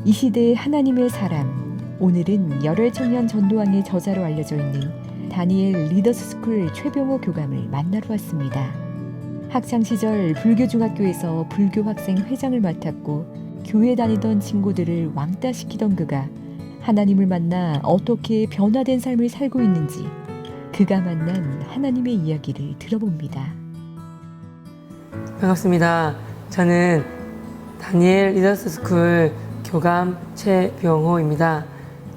이 시대의 하나님의 사람, 오늘은 열혈 청년 전도왕의 저자로 알려져 있는 다니엘 리더스 스쿨 최병호 교감을 만나러 왔습니다. 학창 시절 불교 중학교에서 불교 학생 회장을 맡았고 교회 다니던 친구들을 왕따시키던 그가 하나님을 만나 어떻게 변화된 삶을 살고 있는지 그가 만난 하나님의 이야기를 들어봅니다. 반갑습니다. 저는 다니엘 리더스 스쿨 교감 최병호입니다.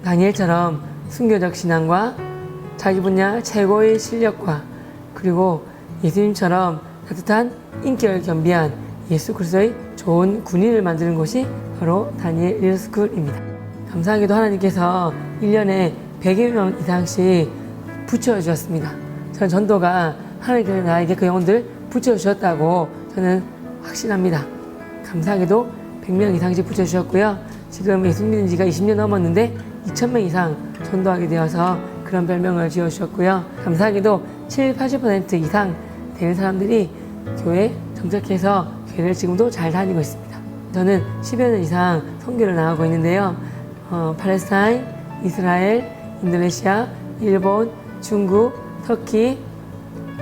다니엘처럼 순교적 신앙과 자기 분야 최고의 실력과 그리고 예수님처럼 따뜻한 인격을 겸비한 예수 그리스도의 좋은 군인을 만드는 곳이 바로 다니엘 리더스 스쿨입니다. 감사하게도 하나님께서 1년에 100여 명 이상씩 붙여주셨습니다. 저는 전도가 하나님께서 나에게 그 영혼들 붙여주셨다고 저는 확신합니다. 감사하게도 100명 이상씩 붙여주셨고요. 지금 예수 믿은 지가 20년 넘었는데 2,000명 이상 전도하게 되어서 그런 별명을 지어주셨고요. 감사하게도 70-80% 이상 되는 사람들이 교회에 정착해서 교회를 지금도 잘 다니고 있습니다. 저는 10여 년 이상 선교를 나가고 있는데요. 팔레스타인, 이스라엘, 인도네시아, 일본, 중국, 터키,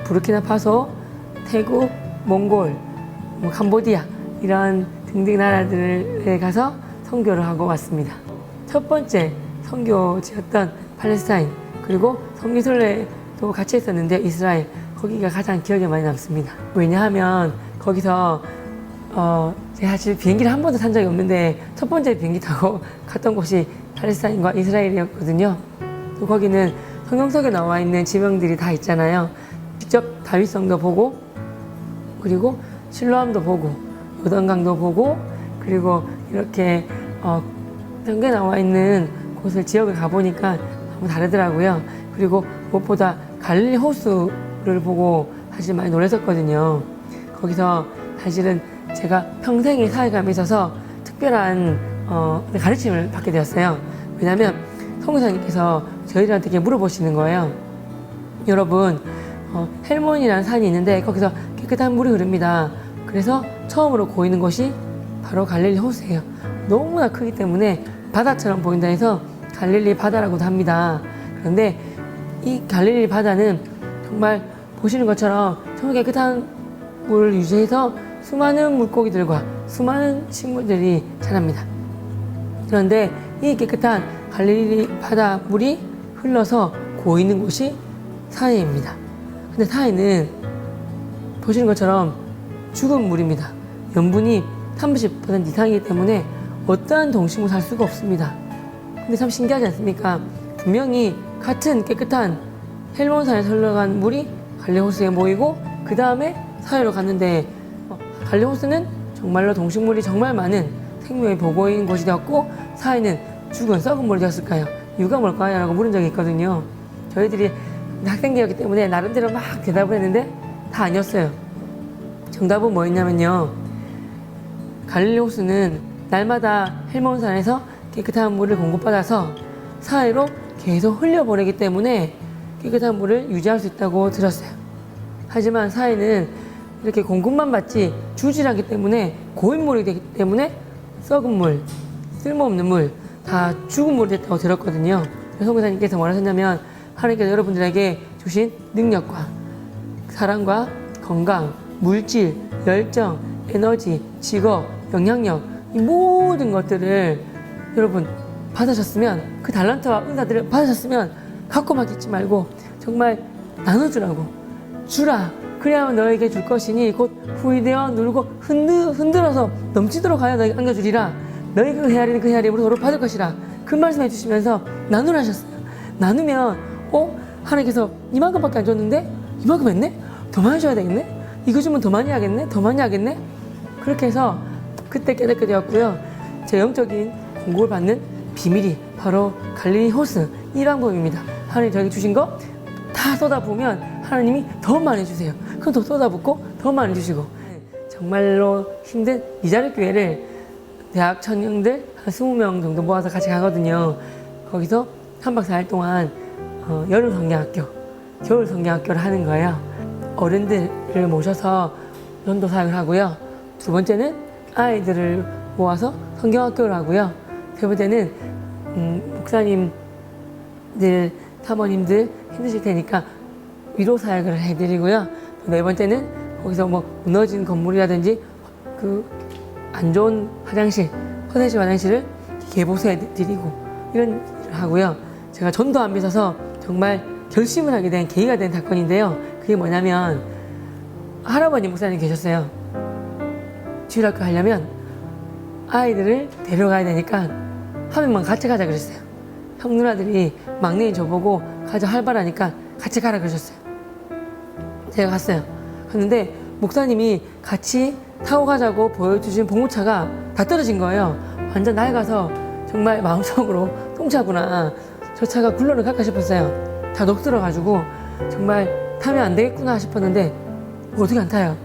부르키나파소, 태국, 몽골, 캄보디아 이런 등등 나라들에 가서 선교를 하고 왔습니다. 첫 번째 선교지였던 팔레스타인 그리고 성지순례도 같이 했었는데 이스라엘 거기가 가장 기억에 많이 남습니다. 왜냐하면 거기서 제가 사실 비행기를 한 번도 탄 적이 없는데 첫 번째 비행기 타고 갔던 곳이 팔레스타인과 이스라엘이었거든요. 또 거기는 성경 속에 나와 있는 지명들이 다 있잖아요. 직접 다윗성도 보고 그리고 실로암도 보고 요단강도 보고 그리고 이렇게 성경에 나와 있는 곳을 지역을 가보니까 너무 다르더라고요. 그리고 무엇보다 갈릴리 호수를 보고 사실 많이 놀랐었거든요. 거기서 사실은 제가 평생의 사회감에 있어서 특별한 가르침을 받게 되었어요. 왜냐하면 성교사님께서 저희들한테 이렇게 물어보시는 거예요. 여러분 헬몬이라는 산이 있는데 거기서 깨끗한 물이 흐릅니다. 그래서 처음으로 보이는 것이 바로 갈릴리 호수예요. 너무나 크기 때문에 바다처럼 보인다 해서 갈릴리 바다라고도 합니다. 그런데 이 갈릴리 바다는 정말 보시는 것처럼 정말 깨끗한 물을 유지해서 수많은 물고기들과 수많은 식물들이 자랍니다. 그런데 이 깨끗한 갈릴리 바다 물이 흘러서 고이는 곳이 사해입니다. 근데 사해는 보시는 것처럼 죽은 물입니다. 염분이 30% 이상이기 때문에 어떠한 동식물 살 수가 없습니다. 근데 참 신기하지 않습니까? 분명히 같은 깨끗한 헬몬산에서 흘러간 물이 갈릴리호수에 모이고 그 다음에 사해로 갔는데 갈릴리호수는 정말로 동식물이 정말 많은 생명의 보고인 곳이 되었고 사해는 죽은 썩은 물이 되었을까요? 이유가 뭘까요? 라고 물은 적이 있거든요. 저희들이 학생기였기 때문에 나름대로 막 대답을 했는데 다 아니었어요. 정답은 뭐였냐면요. 갈릴리 호수는 날마다 헬몬산에서 깨끗한 물을 공급받아서 사해로 계속 흘려보내기 때문에 깨끗한 물을 유지할 수 있다고 들었어요. 하지만 사해는 이렇게 공급만 받지 주질 않기 때문에 고인물이 되기 때문에 썩은 물, 쓸모없는 물, 다 죽은 물이 됐다고 들었거든요. 성교사님께서 뭐라 하셨냐면 하나님께서 여러분들에게 주신 능력과 사랑과 건강, 물질, 열정, 에너지, 직업, 영향력 이 모든 것들을 여러분 받으셨으면 그 달란트와 은사들을 받으셨으면 갖고만 있지 말고 정말 나눠주라고 주라 그래야만 너에게 줄 것이니 곧 후이되어 누르고 흔들어서 넘치도록 하여 너에게 안겨주리라 너희 그 헤아리는 그 헤아림으로 서로 받을 것이라 그 말씀해 주시면서 나누라 하셨어요. 나누면 하나님께서 이만큼밖에 안 줬는데 이만큼 했네? 더 많이 줘야 되겠네? 이거 주면 더 많이 하겠네? 더 많이 하겠네? 그렇게 해서 그때 깨닫게 되었고요. 제 영적인 공급을 받는 비밀이 바로 갈릴리 호수 이 방법입니다. 하나님 저에게 주신 거 다 쏟아부으면 하나님이 더 많이 주세요. 그럼 더 쏟아붓고 더 많이 주시고 정말로 힘든 미자립 교회를 대학 청년들 한 20명 정도 모아서 같이 가거든요. 거기서 3박 4일 동안 여름 성경학교, 겨울 성경학교를 하는 거예요. 어른들을 모셔서 전도 사역을 하고요. 두 번째는 아이들을 모아서 성경학교를 하고요. 세 번째는 목사님들, 사모님들 힘드실 테니까 위로 사역을 해드리고요. 네 번째는 거기서 뭐 무너진 건물이라든지 그 안 좋은 화장실, 화장실 화장실을 개보수해드리고 이런 일을 하고요. 제가 전도함에 있어서 정말 결심을 하게 된 계기가 된 사건인데요. 그게 뭐냐면 할아버지 목사님 계셨어요. 주일학교 하려면 아이들을 데려가야 되니까 한 명만 같이 가자 그랬어요. 형 누나들이 막내인 저보고 가자 활발하니까 같이 가라 그러셨어요. 제가 갔어요. 갔는데 목사님이 같이 타고 가자고 보여주신 봉고차가 다 떨어진 거예요. 완전 낡아서 정말 마음속으로 똥차구나. 저 차가 굴러를 갈까 싶었어요. 다 녹슬어가지고 정말 타면 안 되겠구나 싶었는데 어떻게 안 타요.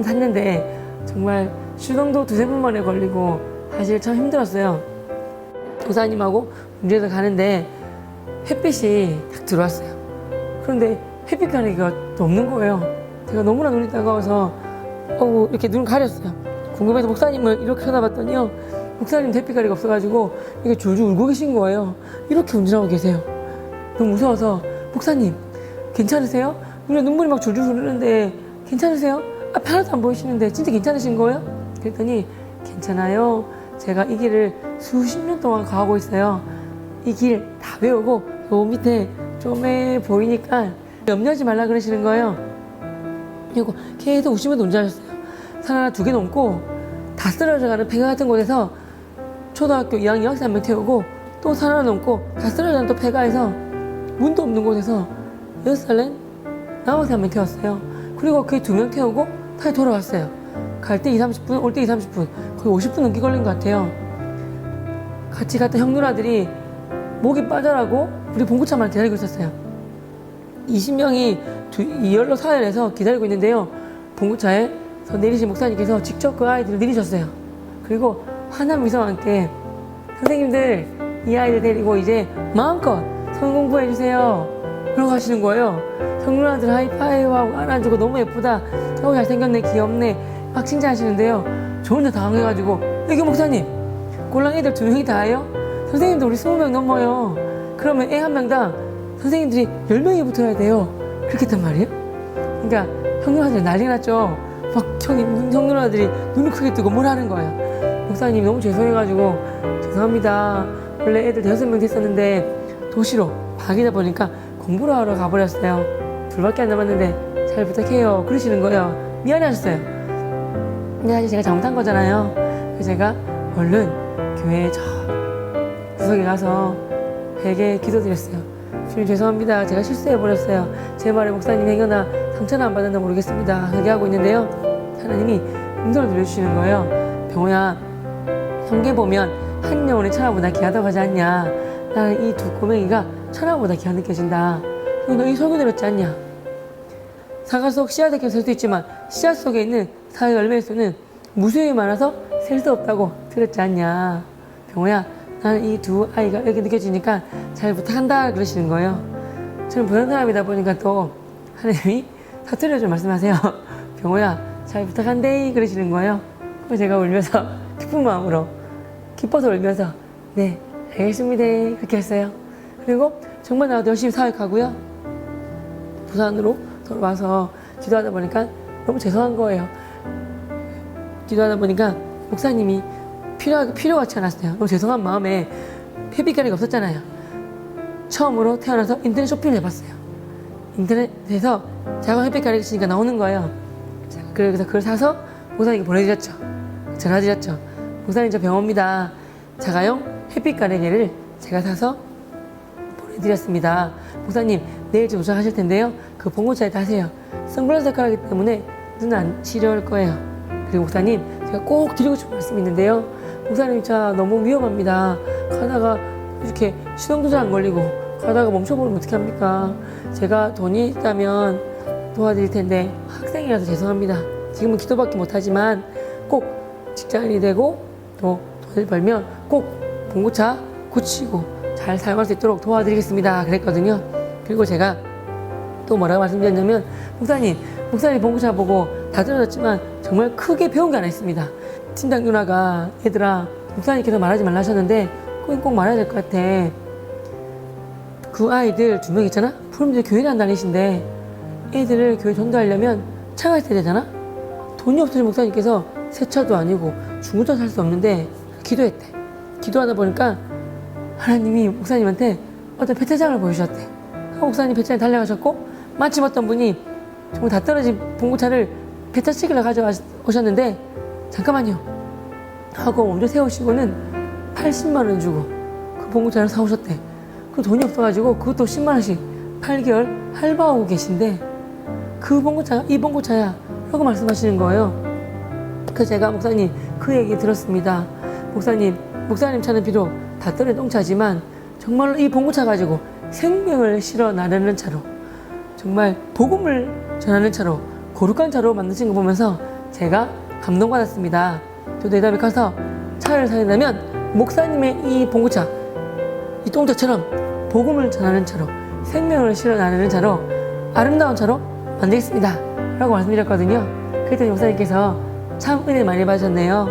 탔는데 정말 시동도 두세 번 만에 걸리고 사실 참 힘들었어요. 도사님하고 운전해서 가는데 햇빛이 딱 들어왔어요. 그런데 햇빛 가리기가 또 없는 거예요. 제가 너무나 눈이 따가워서 이렇게 눈을 가렸어요. 궁금해서 목사님을 이렇게 쳐다봤더니요. 목사님 햇빛 가리가 없어가지고 이게 줄줄 울고 계신 거예요. 이렇게 운전하고 계세요. 너무 무서워서 목사님 괜찮으세요? 눈에 눈물이 막 줄줄 흐르는데 괜찮으세요? 앞에 하나도 안 보이시는데 진짜 괜찮으신 거예요? 그랬더니 괜찮아요. 제가 이 길을 수십 년 동안 가고 있어요. 이 길 다 배우고 요 밑에 좀에 보이니까 염려하지 말라 그러시는 거예요. 그리고 계속 우시면서 운전하셨어요. 산 하나 두 개 넘고 다 쓰러져가는 폐가 같은 곳에서 초등학교 2학년 학생 한 명 태우고 또 산 하나 넘고 다 쓰러져가는 또 폐가에서 문도 없는 곳에서 6살 낸 남학생 한 명 태웠어요. 그리고 그 두 명 태우고 다시 돌아왔어요. 갈 때 20-30분, 올 때 20-30분, 거의 50분 넘게 걸린 것 같아요. 같이 갔던 형 누나들이 목이 빠져라고 우리 봉구차만 기다리고 있었어요. 20명이 2열로 사연해서 기다리고 있는데요. 봉구차에서 내리신 목사님께서 직접 그 아이들을 내리셨어요. 그리고 환한 미소와 함께 선생님들 이 아이들 데리고 이제 마음껏 성경 공부해 주세요. 그러고 하시는 거예요. 형 누나들 하이파이브하고 안아주고 너무 예쁘다. 잘생겼네, 귀엽네 막 칭찬하시는데요. 저 혼자 당황해가지고 애교 목사님 꼴랑 애들 2명이 다예요? 선생님들 우리 20명 넘어요. 그러면 애 한 명당 선생님들이 10명이 붙어야 돼요. 그렇게 했단 말이에요. 그러니까 형 누나들 난리 났죠. 막 형 누나들이 눈을 크게 뜨고 뭘 하는 거예요. 목사님이 너무 죄송해가지고 죄송합니다. 원래 애들 6명 됐었는데 도시로 박이다 보니까 공부를 하러 가버렸어요. 둘밖에 안 남았는데 잘 부탁해요. 그러시는 거예요. 미안해 하셨어요. 근데 사실 제가 잘못한 거잖아요. 그래서 제가 얼른 교회 저 구석에 가서 회개 기도드렸어요. 주님 죄송합니다. 제가 실수해버렸어요. 제 말에 목사님 행여나 상처는 안 받았나 모르겠습니다. 회개하고 있는데요. 하나님이 음성을 들려주시는 거예요. 병호야, 형계 보면 한 영혼의 천하보다 귀하다고 하지 않냐. 나는 이 두 꼬맹이가 천하보다 귀하 느껴진다. 너 이 설교 들었지 않냐. 사과 속 씨앗의 길 셀 수 있지만 씨앗 속에 있는 사의 열매의 수는 무수히 많아서 셀 수 없다고 들었지 않냐. 병호야, 나는 이 두 아이가 이렇게 느껴지니까 잘 부탁한다 그러시는 거예요. 저는 부산 사람이다 보니까 또 하나님이 사투리를 좀 말씀하세요. 병호야 잘 부탁한대 그러시는 거예요. 그래서 제가 울면서 기쁜 마음으로 기뻐서 울면서 네 알겠습니다 그렇게 했어요. 그리고 정말 나도 열심히 사역하고요. 부산으로 돌아와서 기도하다 보니까 너무 죄송한 거예요. 기도하다 보니까 목사님이 필요하지 않았어요. 너무 죄송한 마음에 햇빛가리가 없었잖아요. 처음으로 태어나서 인터넷 쇼핑을 해봤어요. 인터넷에서 작은 햇빛가리가 있으니까 나오는 거예요. 그래서 그걸 사서 목사님께 보내드렸죠. 전화드렸죠. 목사님 저 병호입니다. 자가용 햇빛가리개를 제가 사서 보내드렸습니다. 목사님 내일쯤 도착하실 텐데요. 그 봉고차에 타세요. 선글라스 색깔이기 때문에 눈 안 시려울 거예요. 그리고 목사님 제가 꼭 드리고 싶은 말씀이 있는데요. 목사님 차 너무 위험합니다. 가다가 이렇게 시동조절 안 걸리고 가다가 멈춰버리면 어떻게 합니까? 제가 돈이 있다면 도와드릴 텐데 학생이라서 죄송합니다. 지금은 기도밖에 못하지만 꼭 직장인이 되고 또 돈을 벌면 꼭 봉고차 고치고 잘 사용할 수 있도록 도와드리겠습니다. 그랬거든요. 그리고 제가 또 뭐라고 말씀드렸냐면 목사님 봉고차 보고 다 들어졌지만 정말 크게 배운 게 하나 있습니다. 팀장 누나가 얘들아 목사님께서 말하지 말라 하셨는데 꼭 말해야 될 것 같아. 그 아이들 2명 있잖아? 부모님들 교회를 안 다니신데 애들을 교회 전도하려면 차가 있어야 되잖아? 돈이 없으신 목사님께서 새 차도 아니고 중고차 살 수 없는데 기도했대. 기도하다 보니까 하나님이 목사님한테 어떤 배차장을 보여주셨대. 그 목사님 배차장에 달려가셨고 마침 어떤 분이 정말 다 떨어진 봉고차를 배차시키러 가져오셨는데 잠깐만요 하고 먼저 세우시고는 80만 원 주고 그 봉고차를 사오셨대. 그 돈이 없어가지고 그것도 10만 원씩 8개월 할부하고 계신데 그 봉고차가 이 봉고차야 라고 말씀하시는 거예요. 그래서 제가 목사님 그 얘기 들었습니다. 목사님 차는 비록 다 떨어진 똥차지만 정말로 이 봉고차 가지고 생명을 실어 나르는 차로 정말 복음을 전하는 차로 거룩한 차로 만드신 거 보면서 제가 감동받았습니다. 저도 이 다음에 가서 차를 사려면 목사님의 이 봉고차 이 똥차처럼 복음을 전하는 차로 생명을 실어 나르는 차로 아름다운 차로 만들겠습니다 라고 말씀드렸거든요. 그랬더니 목사님께서 참 은혜 많이 받으셨네요.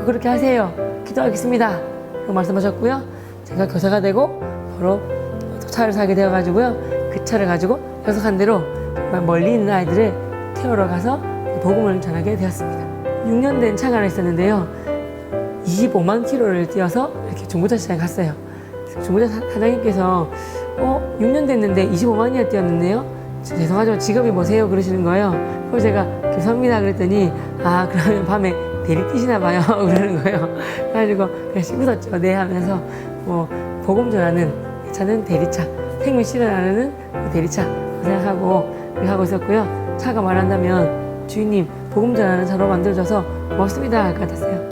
그렇게 하세요. 기도하겠습니다 라고 말씀하셨고요. 제가 교사가 되고 바로 차를 사게 되어가지고요. 그 차를 가지고 약속한 대로 정말 멀리 있는 아이들을 태우러 가서 복음을 전하게 되었습니다. 6년 된 차가 하나 있었는데요. 25만 킬로를 뛰어서 이렇게 중고차 시장에 갔어요. 중고차 사장님께서 6년 됐는데 25만이나 뛰었는데요. 죄송하지만 직업이 뭐세요? 그러시는 거예요. 그래서 제가 교사입니다 그랬더니 그러면 밤에 대리 뛰시나 봐요 그러는 거예요. 그래가지고 그냥 웃었죠. 네 하면서 복음 전하는 차는 대리차, 생명 실어 나르는 대리차 생각하고 그렇게 하고 있었고요. 차가 말한다면 주인님 복음 전하는 차로 만들어줘서 고맙습니다 할 것 같았어요.